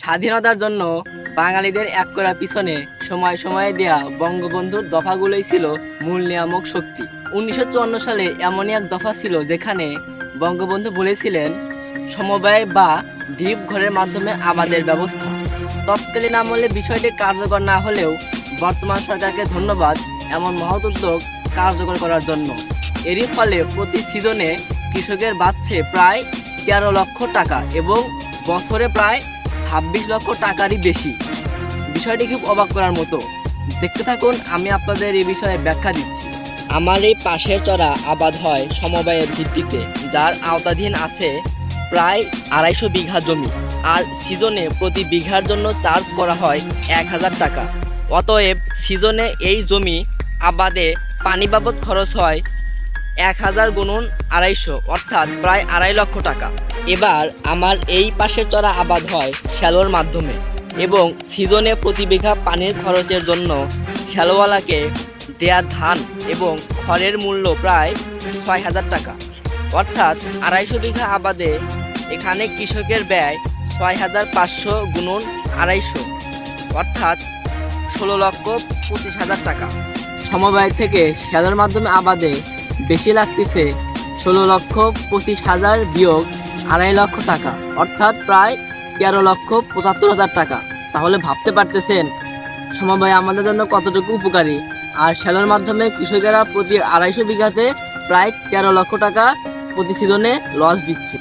স্বাধীনতার জন্য বাঙালিদের এক করার পিছনে সময় সময়ে দেয়া বঙ্গবন্ধুর দফাগুলোই ছিল মূল নিয়ামক শক্তি। 1954 সালে এমনই এক দফা ছিল যেখানে বঙ্গবন্ধু বলেছিলেন সমবায় বা ঢিপ ঘরের মাধ্যমে আবাদের ব্যবস্থা। তৎকালীন আমলে বিষয়টি কার্যকর না হলেও বর্তমান সরকারকে ধন্যবাদ এমন মহৎ উদ্যোগ কার্যকর করার জন্য। এরই ফলে প্রতি সিজনে কৃষকের বাঁচছে প্রায় 13 লক্ষ টাকা এবং বছরে প্রায় 26 লক্ষ টাকারই বেশি। বিষয়টি খুব অবাক করার মতো। দেখতে থাকুন, আমি আপনাদের এই বিষয়ে ব্যাখ্যা দিচ্ছি। আমার এই পাশের চড়া আবাদ হয় সমবায়ের ভিত্তিতে, যার আওতাধীন আছে প্রায় 250 বিঘা জমি, আর সিজনে প্রতি বিঘার জন্য চার্জ করা হয় 1000 টাকা। অতএব সিজনে এই জমি আবাদে পানি বাবদ খরচ হয় 1000 গুণন 250, অর্থাৎ প্রায় 2.5 লক্ষ টাকা। এবার আমার এই পাশের চড়া আবাদ হয় শ্যালোর মাধ্যমে এবং সিজনে প্রতি বিঘা পানির খরচের জন্য শ্যালোওয়ালাকে দেয়া ধান এবং খড়ের মূল্য প্রায় 6000 টাকা, অর্থাৎ 250 বিঘা আবাদে এখানে কৃষকের ব্যয় 6500 গুণন 250, অর্থাৎ 16,25,000 টাকা। সমবায় থেকে শ্যালোর মাধ্যমে আবাদে বেশি লাগতেছে 16,25,000 বিয়োগ 2.5 লক্ষ টাকা, অর্থাৎ প্রায় 13,75,000 টাকা। তাহলে ভাবতে পারতেছেন সমবায় আমাদের জন্য কতটুকু উপকারী। আর শ্যালোর মাধ্যমে কৃষকেরা প্রতি 250 বিঘাতে প্রায় 13 লক্ষ টাকা প্রতি সিজনে লস দিচ্ছে।